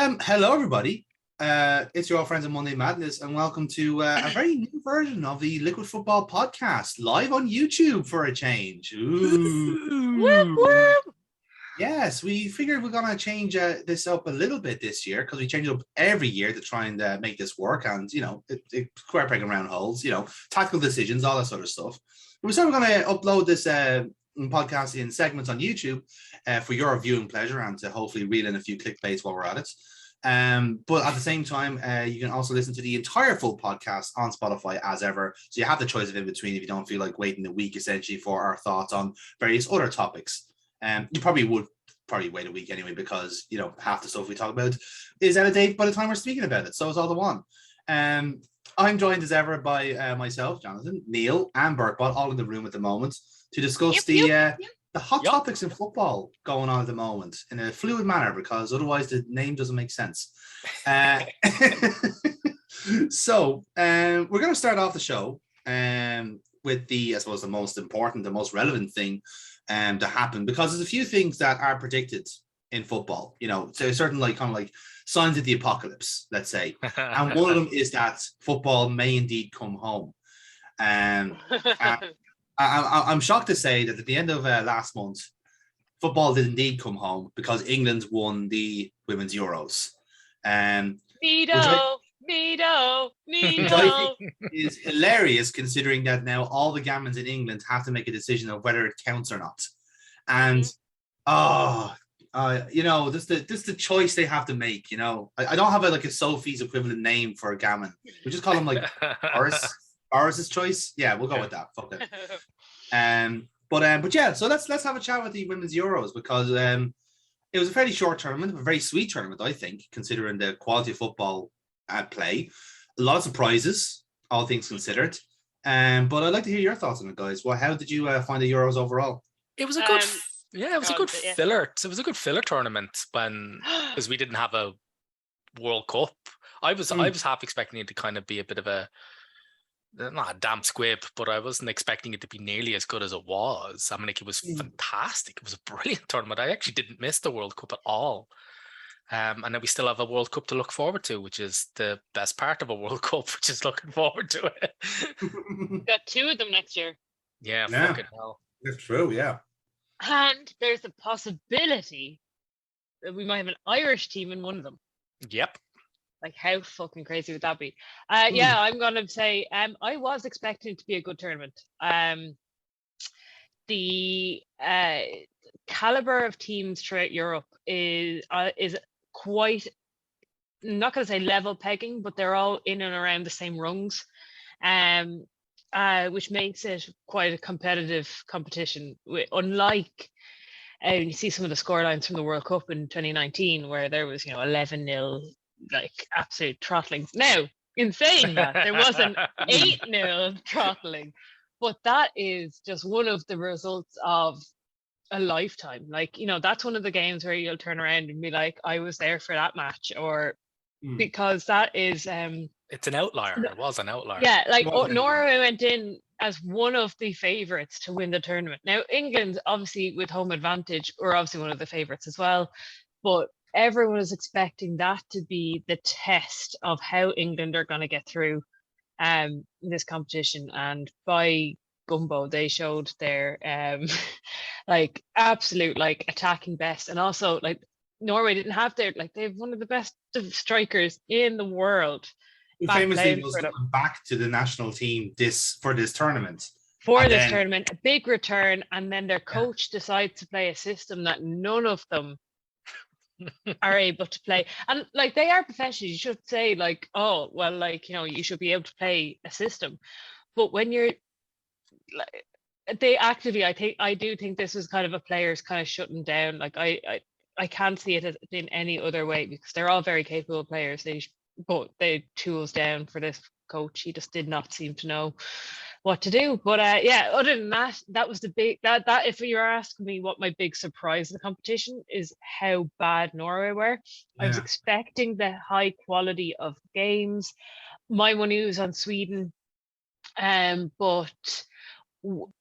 Hello, everybody. It's your old friends of Monday Madness, and welcome to a very new version of the Liquid Football Podcast, live on YouTube for a change. Ooh. Whoop, whoop. Yes, we figured we're going to change this up a little bit this year because we change it up every year to try and make this work. And, square peg and round holes, tactical decisions, all that sort of stuff. We said we're going to upload this podcast in segments on YouTube for your viewing pleasure and to hopefully reel in a few clickbaits while we're at it. But at the same time, you can also listen to the entire full podcast on Spotify as ever. So you have the choice of in between if you don't feel like waiting a week essentially for our thoughts on various other topics. You probably would wait a week anyway because half the stuff we talk about is out of date by the time we're speaking about it. So it's all the one. I'm joined as ever by myself, Jonathan, Neil, and Burkbot, all in the room at the moment to discuss the hot topics in football going on at the moment in a fluid manner because otherwise the name doesn't make sense. So we're going to start off the show with I suppose, the most important, the most relevant thing to happen because there's a few things that are predicted in football, so certain kind of signs of the apocalypse, let's say. And one of them is that football may indeed come home. I'm shocked to say that at the end of last month, football did indeed come home because England won the Women's Euros. Which I think is hilarious considering that now all the gammons in England have to make a decision of whether it counts or not. And, this is the choice they have to make, I don't have a Sophie's equivalent name for a gammon. We just call them Boris's choice. Yeah, we'll go with that. Fuck it. But yeah, so let's have a chat with the Women's Euros because it was a fairly short tournament, a very sweet tournament, I think, considering the quality of football at play. A lot of surprises, all things considered. But I'd like to hear your thoughts on it, guys. Well, how did you find the Euros overall? It was a good, a good filler. It was a good filler tournament because we didn't have a World Cup. I was half expecting it to kind of be a bit of a, not a damp squib, but I wasn't expecting it to be nearly as good as it was. I mean, it was fantastic. It was a brilliant tournament. I actually didn't miss the World Cup at all. And then we still have a World Cup to look forward to, which is the best part of a World Cup, which is looking forward to it. Got two of them next year. Yeah. Fucking hell. That's true, yeah. And there's a possibility that we might have an Irish team in one of them. Yep. Like, how fucking crazy would that be? Yeah, I'm going to say I was expecting it to be a good tournament. The caliber of teams throughout Europe is quite, I'm not going to say level pegging, but they're all in and around the same rungs, which makes it quite a competitive competition. Unlike you see some of the scorelines from the World Cup in 2019, where there was 11-0. Absolute throttling. Now, in saying that, there was an 8-0 throttling, but that is just one of the results of a lifetime. That's one of the games where you'll turn around and be like, I was there for that match, or because that is it's an outlier. It was an outlier. Yeah, Norway went in as one of the favourites to win the tournament. Now, England, obviously with home advantage, were obviously one of the favourites as well, but everyone is expecting that to be the test of how England are going to get through this competition. And by gumbo, they showed their absolute attacking best. And also Norway didn't have they have one of the best strikers in the world. Who famously was going back to the national team for this tournament. Tournament, a big return, and then their coach decides to play a system that none of them are able to play, and they are professionals. You should say you should be able to play a system, but when you're they actively, I do think this was kind of a players kind of shutting down. I can't see it in any other way because they're all very capable players. They tools down for this coach. He just did not seem to know what to do. But other than that, that was the big that if you're asking me what my big surprise in the competition is how bad Norway were. I was expecting the high quality of games. My money was on Sweden, but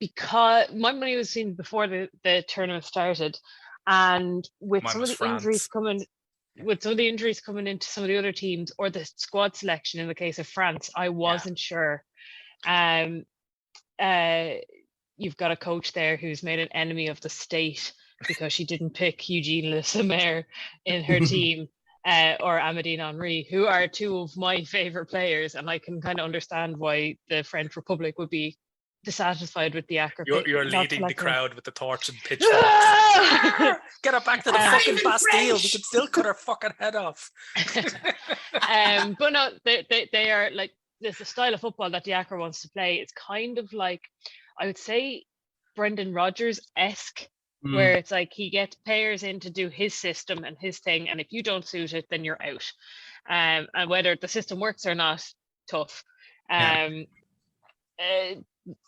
because my money was seen before the tournament started, and with some of the injuries coming, with some of the injuries coming into some of the other teams, or the squad selection in the case of France, I wasn't sure. You've got a coach there who's made an enemy of the state because she didn't pick Eugene Le Sommer in her team, or Amadine Henry, who are two of my favorite players, and I can kind of understand why the French Republic would be dissatisfied with the Accra. You're leading the crowd with the torch and pitchforks. Get her back to the fucking Bastille. We can still cut her fucking head off. But no, they are like, there's a style of football that the Accra wants to play. It's kind of like, I would say, Brendan Rodgers-esque, where it's like he gets players in to do his system and his thing, and if you don't suit it, then you're out. And whether the system works or not, tough.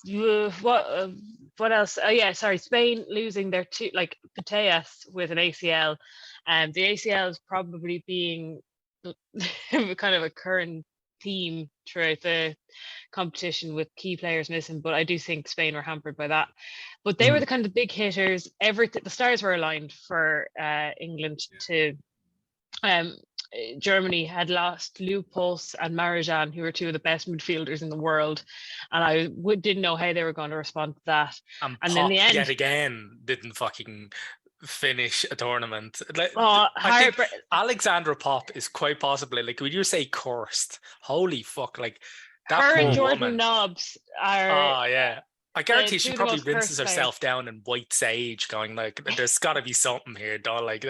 What else? Oh yeah, sorry. Spain losing their two, like Putellas with an ACL, and the ACL is probably being kind of a current theme throughout the competition with key players missing. But I do think Spain were hampered by that. But they were the kind of big hitters. Everything, the stars were aligned for England to. Germany had lost Lou Pulse and Marijan, who were two of the best midfielders in the world, and I didn't know how they were going to respond to that. And in Pop the end, yet again didn't fucking finish a tournament. I think Alexandra Pop is quite possibly, like, when you say cursed, holy fuck, like that her poor and Jordan woman. Knobs are. Oh yeah. I guarantee she probably rinses herself down in white sage, going like, "There's got to be something here, dog. Like,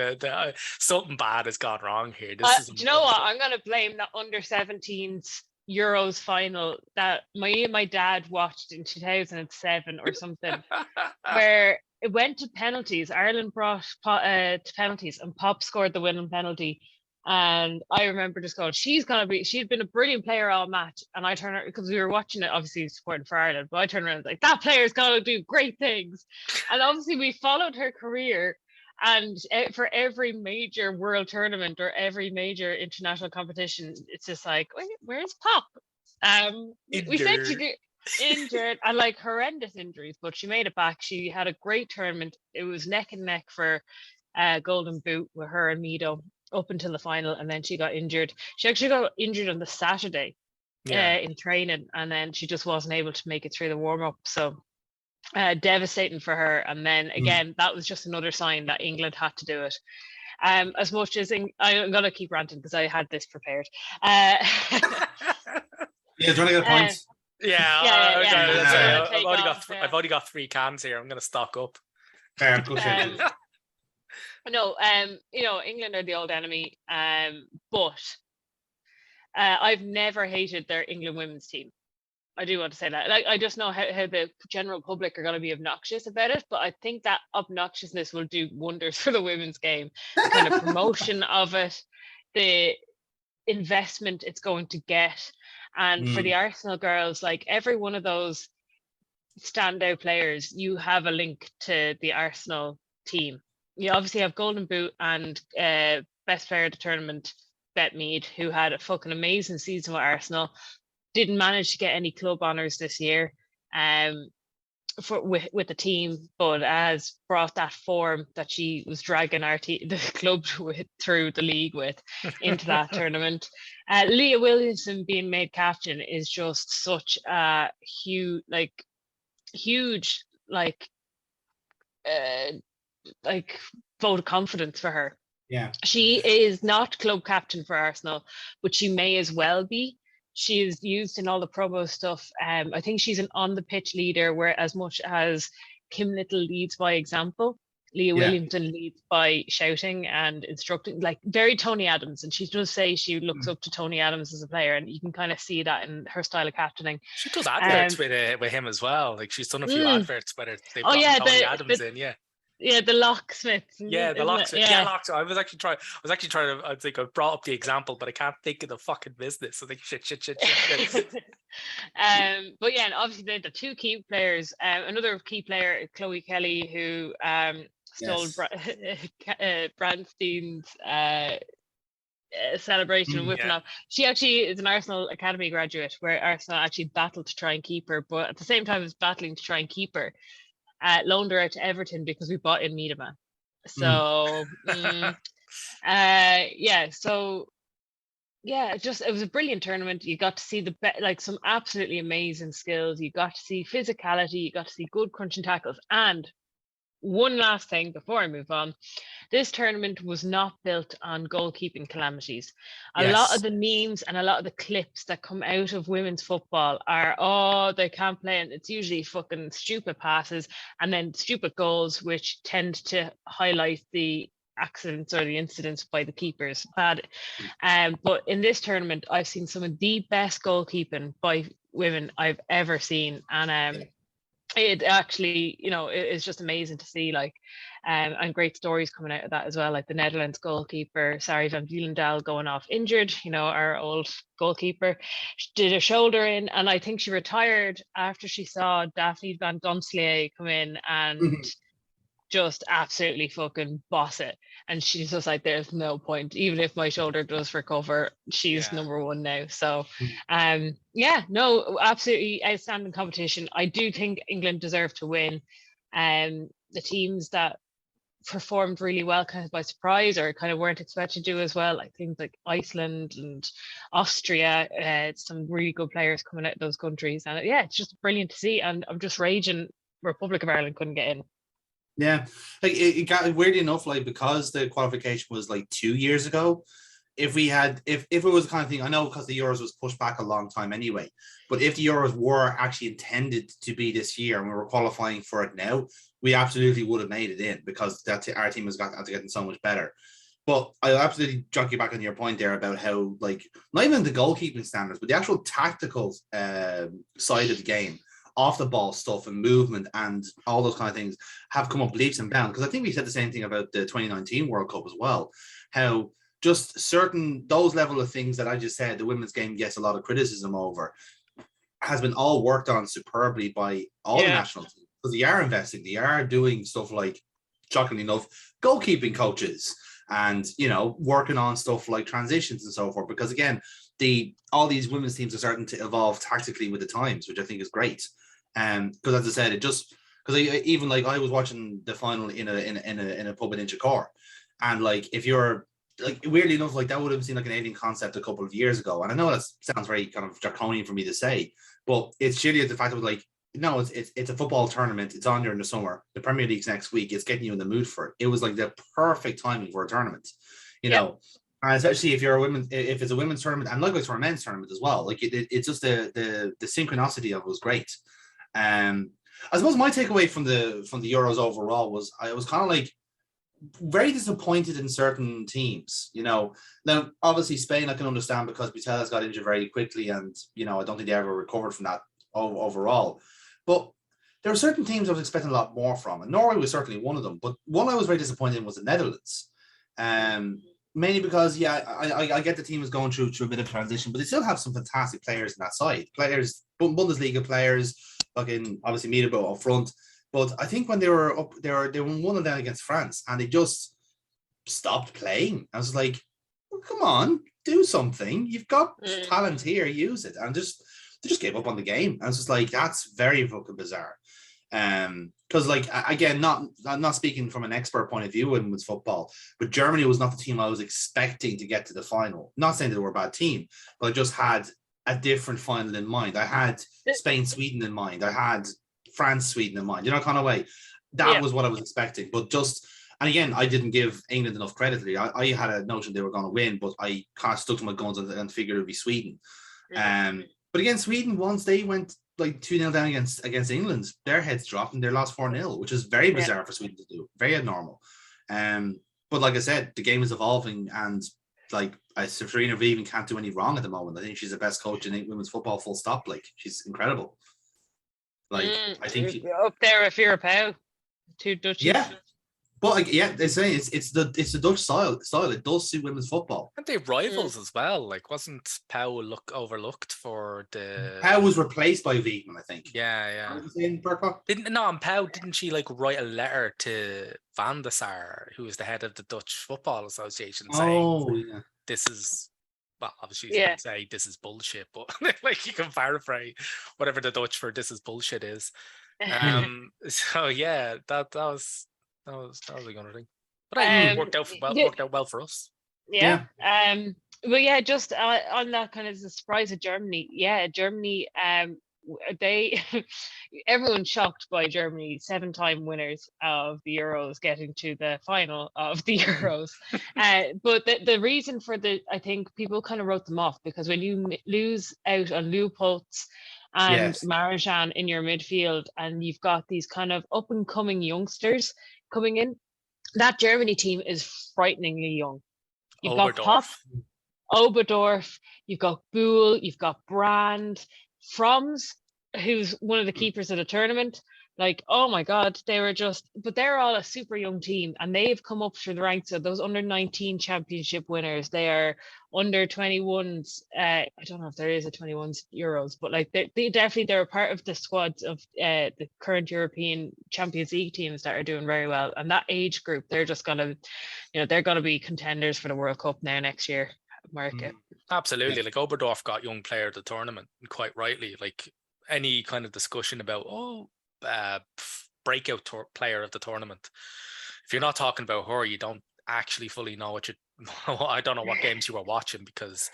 something bad has gone wrong here." Do you know what? I'm going to blame the under-17s Euros final that my dad watched in 2007 or something, where it went to penalties. Ireland brought to penalties, and Pop scored the winning penalty. And I remember just going, she'd been a brilliant player all match. And I turned around, because we were watching it, obviously supporting for Ireland, but I turned around and was like, that player's going to do great things. And obviously we followed her career. And for every major world tournament or every major international competition, it's just like, where's Pop? We said she did injured, and like horrendous injuries, but she made it back. She had a great tournament. It was neck and neck for Golden Boot with her and Mido up until the final, and then she got injured. She actually got injured on the Saturday in training, and then she just wasn't able to make it through the warm-up. So devastating for her. And then again, that was just another sign that England had to do it. As much as I'm gonna keep ranting because I had this prepared. Yeah, do you want to get points? I've only got 3 cans here. I'm gonna stock up. Fair, No, England are the old enemy, but I've never hated their England women's team. I do want to say that. Like, I just know how the general public are going to be obnoxious about it, but I think that obnoxiousness will do wonders for the women's game. The kind of promotion of it, the investment it's going to get, and for the Arsenal girls, like every one of those standout players, you have a link to the Arsenal team. You obviously have Golden Boot and best player of the tournament, Bette Mead, who had a fucking amazing season with Arsenal. Didn't manage to get any club honours this year with the team, but has brought that form that she was dragging the club through the league with into that tournament. Leah Williamson being made captain is just such a huge vote of confidence for her. Yeah, she is not club captain for Arsenal, but she may as well be. She is used in all the promo stuff. I think she's an on the pitch leader, where as much as Kim Little leads by example, Leah Williamson leads by shouting and instructing, like very Tony Adams. And she does say she looks up to Tony Adams as a player, and you can kind of see that in her style of captaining. She does adverts with him as well. Like she's done a few adverts, whether they've got Tony Adams in, the locksmith. Yeah, the locksmith. Yeah, locksmith. I was actually trying to. I think I brought up the example, but I can't think of the fucking business. I think shit. But yeah, and obviously the 2 key players. Another key player, Chloe Kelly, who stole Brandstein's celebration with enough. She actually is an Arsenal Academy graduate, where Arsenal actually battled to try and keep her, but at the same time as battling to try and keep her, loaned her out to Everton because we bought in Miedema. So Yeah. So yeah, it was a brilliant tournament. You got to see like some absolutely amazing skills. You got to see physicality. You got to see good crunching tackles. And one last thing before I move on, this tournament was not built on goalkeeping calamities. A lot of Yes. the memes and a lot of the clips that come out of women's football are, oh, they can't play, and it's usually fucking stupid passes and then stupid goals, which tend to highlight the accidents or the incidents by the keepers. Bad. But in this tournament, I've seen some of the best goalkeeping by women I've ever seen, and it actually, it's just amazing to see, like, and great stories coming out of that as well. Like the Netherlands goalkeeper, Sari van Wielendal, going off injured. Our old goalkeeper, she did a shoulder in, and I think she retired after she saw Daphne van Gontier come in and just absolutely fucking boss it. And she's just like, there's no point. Even if my shoulder does recover, she's number one now. So yeah, no, absolutely outstanding competition. I do think England deserve to win. The teams that performed really well kind of by surprise or kind of weren't expected to do as well, like things like Iceland and Austria, some really good players coming out of those countries. And yeah, it's just brilliant to see. And I'm just raging Republic of Ireland couldn't get in. Yeah, like it got weirdly enough, like because the qualification was like 2 years ago. If it was the kind of thing, I know because the Euros was pushed back a long time anyway, but if the Euros were actually intended to be this year and we were qualifying for it now, we absolutely would have made it in because our team has got to getting so much better. But I absolutely jog you back on your point there about how, like, not even the goalkeeping standards, but the actual tactical side of the game, off the ball stuff and movement and all those kind of things have come up leaps and bounds. Because I think we said the same thing about the 2019 World Cup as well. How just those level of things that I just said, the women's game gets a lot of criticism over, has been all worked on superbly by all the national teams. Because they are investing, they are doing stuff like, shockingly enough, goalkeeping coaches and, working on stuff like transitions and so forth. Because again, all these women's teams are starting to evolve tactically with the times, which I think is great. Because as I said, because even like I was watching the final in a pub in Inchicore, and like if you're like, weirdly enough, like that would have seemed like an alien concept a couple of years ago, and I know that sounds very kind of draconian for me to say, but it's really the fact of like, no, it's a football tournament. It's on during the summer. The Premier League's next week. It's getting you in the mood for it. It was like the perfect timing for a tournament, and especially if it's a women's tournament, and likewise for a men's tournament as well. Like it's just the synchronicity of it was great. I suppose my takeaway from the Euros overall was I was kind of like very disappointed in certain teams. Now obviously Spain I can understand because Butelas got injured very quickly, and I don't think they ever recovered from that overall. But there were certain teams I was expecting a lot more from, and Norway was certainly one of them. But one I was very disappointed in was the Netherlands. Mainly because, I get the team is going through a bit of transition, but they still have some fantastic players in that side. Bundesliga players, fucking obviously Miedema up front. But I think when they were up, they were 1-0 down against France, and they just stopped playing. I was like, well, come on, do something. You've got talent here, use it. And they just gave up on the game. I was just like, that's very fucking bizarre. Because like, again, not speaking from an expert point of view in women's football, but Germany was not the team I was expecting to get to the final. Not saying they were a bad team, but I just had a different final in mind. I had Spain, Sweden in mind. I had France, Sweden in mind, kind of way. That was what I was expecting. But and again, I didn't give England enough credit. I had a notion they were going to win, but I kind of stuck to my guns and figured it would be Sweden. But again, Sweden, once they went like 2-0 down against England, their heads dropped and they lost 4-0, which is very bizarre for Sweden to do. Very abnormal. But like I said, the game is evolving, and like Serena Viven can't do any wrong at the moment. I think she's the best coach in women's football, full stop. Like, she's incredible. Like, I think up there with Vera Pauw, two Dutchies. Yeah. But like, they're saying it's the Dutch style. It does suit women's football. And they rivals as well. Like, wasn't Pauw overlooked for the? Pauw was replaced by Viven, I think. Yeah. What was he saying, Burkock? And Pauw, didn't she like write a letter to Van der Sar, who is the head of the Dutch Football Association, saying this is, well, obviously you can say this is bullshit, but like you can paraphrase whatever the Dutch for this is bullshit is. So yeah, that was a good thing. But it worked out well for us. Yeah. But yeah, just on that kind of the surprise of Germany. Yeah, Germany. They everyone's shocked by Germany, 7-time winners of the Euros, getting to the final of the Euros. But the reason for I think people kind of wrote them off because when you lose out on Leupolz and Marjan in your midfield, and you've got these kind of up and coming youngsters coming in, that Germany team is frighteningly young. You've got Pop, Oberdorf, you've got Buhl, you've got Brand, Froms, who's one of the keepers of the tournament. Like, oh my God, but they're all a super young team, and they've come up through the ranks of those under 19 championship winners. They are under 21s. I don't know if there is a 21s Euros, but like they're a part of the squads of the current European Champions League teams that are doing very well. And that age group, they're just gonna, they're gonna be contenders for the World Cup now next year. Market. Absolutely. Like Oberdorf got young player of the tournament, and quite rightly. Like any kind of discussion about breakout player of the tournament, if you're not talking about her, you don't actually fully know what you I don't know what games you were watching, because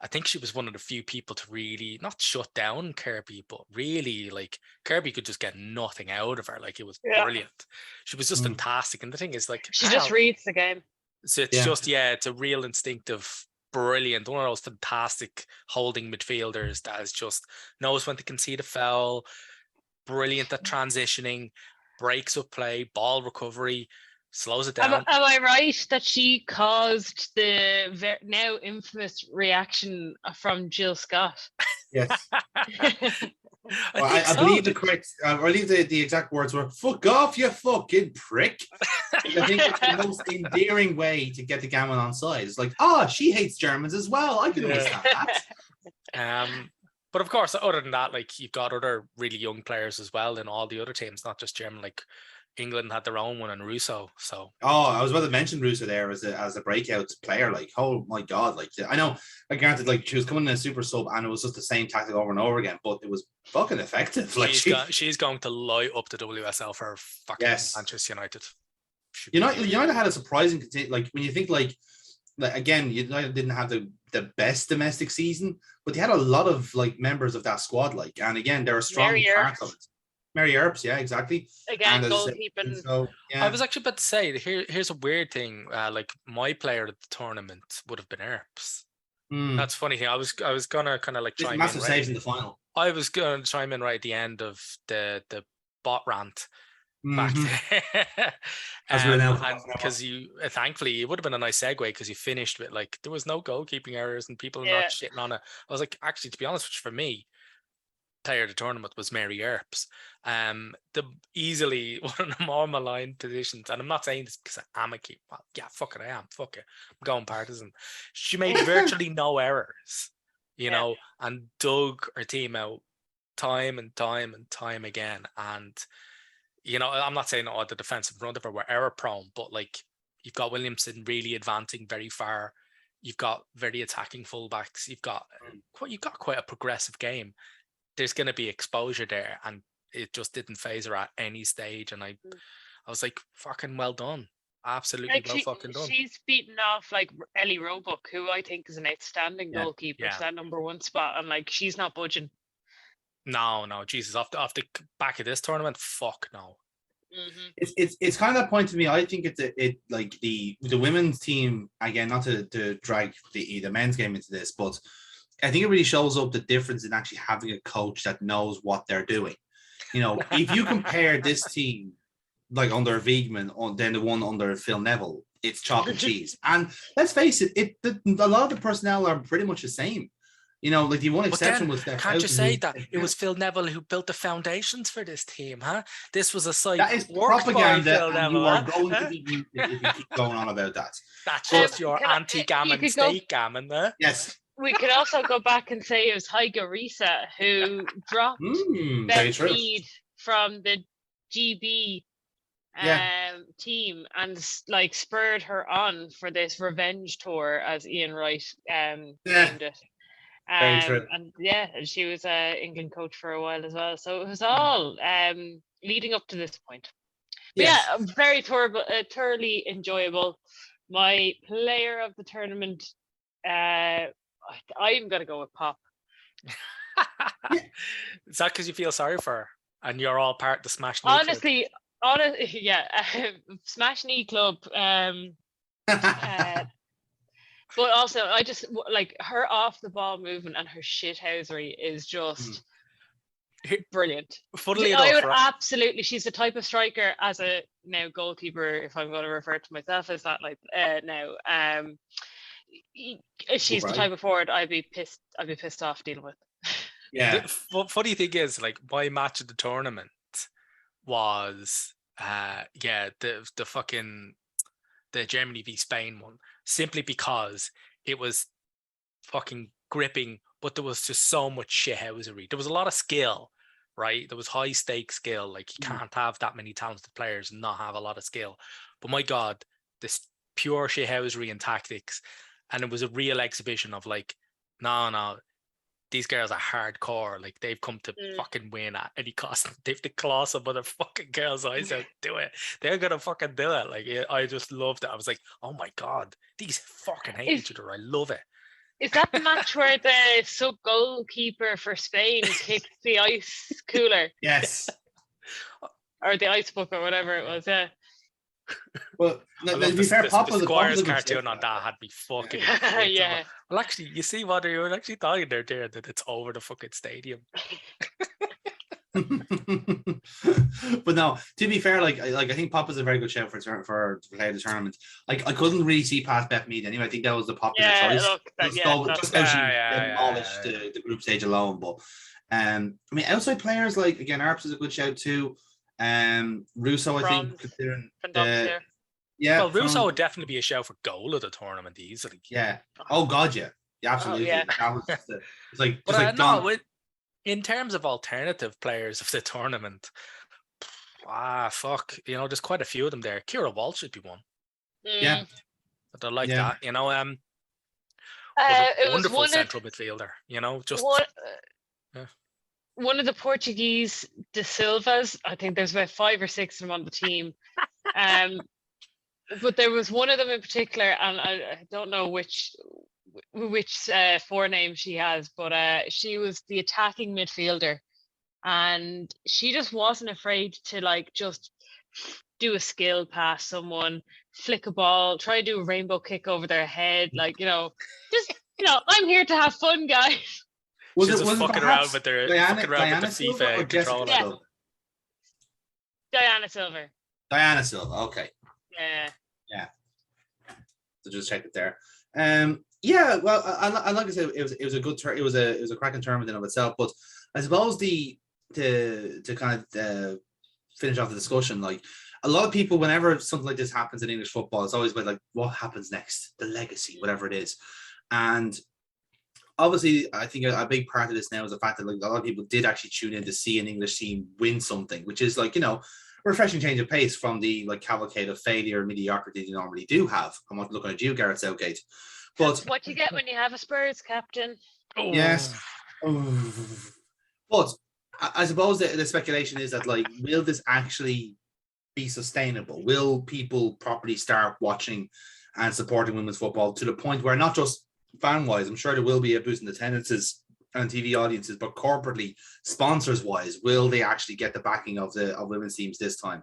I think she was one of the few people to really not shut down Kirby, but really like Kirby could just get nothing out of her. Like it was brilliant. She was just fantastic. And the thing is, like, she just reads the game. So it's just it's a real instinctive, brilliant, one of those fantastic holding midfielders that is just knows when to concede a foul, brilliant at transitioning, breaks up play, ball recovery, slows it down. Am I right that she caused the now infamous reaction from Jill Scott? Yes. I believe the correct, I believe the exact words were "fuck off, you fucking prick." I think it's the most endearing way to get the gammon on side. It's like, she hates Germans as well. I can understand that. But of course, other than that, like you've got other really young players as well in all the other teams, not just German. Like England had their own one in Russo. So I was about to mention Russo there as a breakout player. Like, oh my God, like I know, I granted, like she was coming in a super sub and it was just the same tactic over and over again, but it was fucking effective. Like she's going to light up the WSL for fucking Manchester United. United had a surprising, like when you think like again, United didn't have the best domestic season, but they had a lot of like members of that squad. Like, and again, they're a strong part of it. Mary Earps, yeah, exactly. Again, goalkeeping. So, I was actually about to say, here's a weird thing. Like my player at the tournament would have been Earps. That's funny thing. I was gonna kind of like chime massive in saves in the final. I was gonna chime in right at the end of the bot rant. Back there, and because thankfully it would have been a nice segue because you finished with like there was no goalkeeping errors and people not shitting on it. I was like, actually, to be honest, for me, player of the tournament was Mary Earps. The easily one of the more maligned positions, and I'm not saying this because I'm a keeper. Well, yeah, fuck it, I am. Fuck it, I'm going partisan. She made virtually no errors, know, and dug her team out time and time and time again. And I'm not saying the defensive front of her were error prone, but like you've got Williamson really advancing very far. You've got very attacking fullbacks. You've got quite a progressive game. There's going to be exposure there, and it just didn't phase her at any stage. And I was like, fucking well done. Absolutely fucking done. She's beaten off like Ellie Roebuck, who I think is an outstanding goalkeeper to that number one spot, and like she's not budging. No, Jesus, off the back of this tournament, fuck no. It's kind of that point to me. I think it's like the women's team, again, not to drag the men's game into this, but I think it really shows up the difference in actually having a coach that knows what they're doing. If you compare this team like under Wiegman then the one under Phil Neville, it's chalk and cheese. And let's face it, a lot of the personnel are pretty much the same. Like the one exception was Steph. Can't you say that it was Phil Neville who built the foundations for this team, huh? This was a site that is propaganda, and you are going to be muted if you keep going on about that. That's just your anti-gammon state gammon there. Yes. We could also go back and say it was Heige Risa who dropped Beth Mead from the GB team and like spurred her on for this revenge tour, as Ian Wright named it. Very true. And she was England coach for a while as well. So it was all leading up to this point. But Yes. yeah, very thoroughly enjoyable. My player of the tournament, I'm gonna go with Pop. Is that because you feel sorry for her and you're all part of the Smash Knee Honestly, yeah, Smash Knee Club. But also, I just like her off the ball movement and her shithousery is just brilliant. Funnily I enough, would absolutely. She's the type of striker as a now goalkeeper. If I'm going to refer to myself as that, like now, she's the type of forward I'd be pissed off dealing with. Yeah. The funny thing is, like, my match of the tournament was the fucking the Germany v Spain one, simply because it was fucking gripping, but there was just so much shithousery. There was a lot of skill, right? There was high stake skill. Like, you can't have that many talented players and not have a lot of skill. But my God, this pure shithousery and tactics, and it was a real exhibition of like, no, these girls are hardcore. Like, they've come to fucking win at any cost. They've to claw some other fucking girls' eyes out. Do it. They're gonna fucking do it. Like, I just loved it. I was like, oh my God, these fucking hate each other. I love it. Is that the match where the sub goalkeeper for Spain kicked the ice cooler? Yes. Or the ice book or whatever it was, yeah. Well, to be fair, Pop was Squires cartoon on that had me fucking. Yeah. Well, actually, you see what you were actually talking there, that it's over the fucking stadium. But no, to be fair, like I think Pop is a very good shout for play the tournament. Like, I couldn't really see past Beth Mead anyway. I think that was the popular choice. Just how she demolished the group stage alone. But I mean, outside players, like, again, Arps is a good shout too. Russo, I think, considering well, Russo would definitely be a shout for goal of the tournament easily. Yeah. Oh God, yeah. Absolutely. Yeah. That was it's like, but no, in terms of alternative players of the tournament, fuck, there's quite a few of them there. Kira Walsh should be one. Yeah. But I like that, it wonderful was central midfielder, just one of the Portuguese De Silvas. I think there's about 5 or 6 of them on the team. But there was one of them in particular, and I don't know which forename she has, but she was the attacking midfielder, and she just wasn't afraid to, like, just do a skill past someone, flick a ball, try to do a rainbow kick over their head, like, just I'm here to have fun, guys. Was it fucking around with their Diana FIFA controller? Yeah. Diana Silver. Diana Silver. Okay. Yeah. So just check it there. Yeah. Well, I like I said, it was a good it was a cracking tournament in of itself. But I suppose to kind of finish off the discussion, like, a lot of people, whenever something like this happens in English football, it's always about, like, what happens next, the legacy, whatever it is. And obviously, I think a big part of this now is the fact that, like, a lot of people did actually tune in to see an English team win something, which is, like, a refreshing change of pace from the, like, cavalcade of failure and mediocrity you normally do have. I'm not looking at you, Gareth Southgate. But what you get when you have a Spurs captain. Yes. But I suppose the speculation is that, like, will this actually be sustainable? Will people properly start watching and supporting women's football to the point where, not just fan-wise, I'm sure there will be a boost in attendances and TV audiences, but corporately, sponsors-wise, will they actually get the backing of women's teams this time?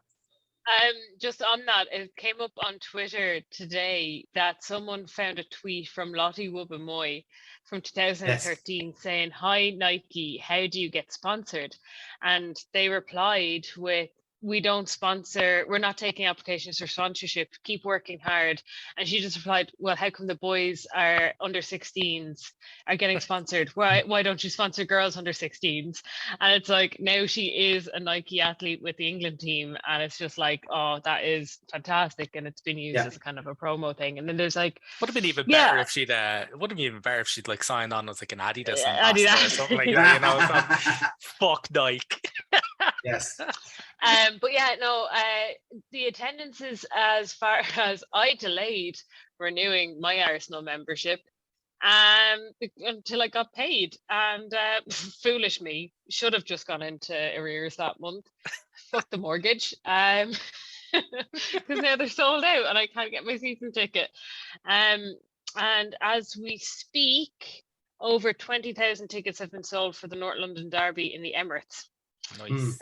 Just on that, it came up on Twitter today that someone found a tweet from Lottie Wubben-Moy from 2013 saying, "Hi Nike, how do you get sponsored?" And they replied with, "We don't sponsor, we're not taking applications for sponsorship, keep working hard." And she just replied, "Well, how come the boys are under 16s are getting sponsored? Why don't you sponsor girls under 16s?" And it's like, now she is a Nike athlete with the England team, and it's just like, oh, that is fantastic, and it's been used as a kind of a promo thing. And then there's like, would have been even better if she'd like signed on as like an Adidas ambassador or something like that, fuck Nike. Yes. But yeah, no, the attendances, as far as I delayed renewing my Arsenal membership until I got paid, and foolish me, should have just gone into arrears that month. Fuck the mortgage. because now they're sold out and I can't get my season ticket. And as we speak, over 20,000 tickets have been sold for the North London Derby in the Emirates. Nice.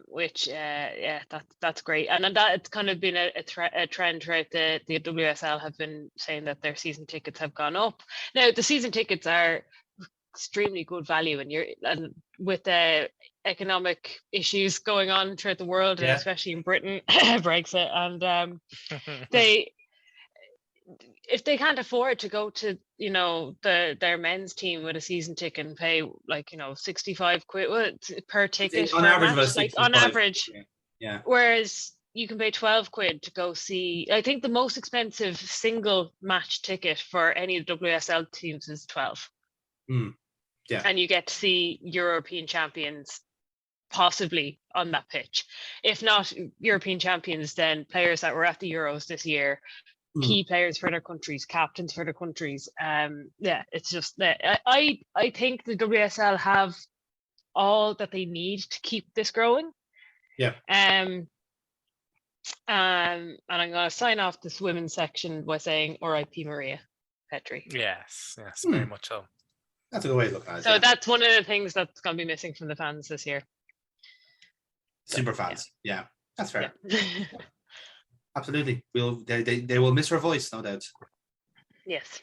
Which yeah, that's great. And that it's kind of been a trend throughout the WSL have been saying that their season tickets have gone up. Now the season tickets are extremely good value, and with the economic issues going on throughout the world, and especially in Britain, Brexit, and they, if they can't afford to go to, you know, their men's team with a season ticket and pay like, you know, 65 quid per ticket on for average, a match, like on 65. average. Yeah. Whereas you can pay 12 quid to go see, I think the most expensive single match ticket for any of the WSL teams is 12. Yeah. And you get to see European champions possibly on that pitch. If not European champions, then players that were at the Euros this year, key players for their countries, captains for their countries. Yeah, it's just that I think the WSL have all that they need to keep this growing. Yeah. And I'm going to sign off this women's section by saying R.I.P. Maria Petri. Yes, very much so. That's a good way to look at it. So that's one of the things that's going to be missing from the fans this year. Super fans. Yeah, that's fair. Yeah. Absolutely. They will miss her voice, no doubt. Yes.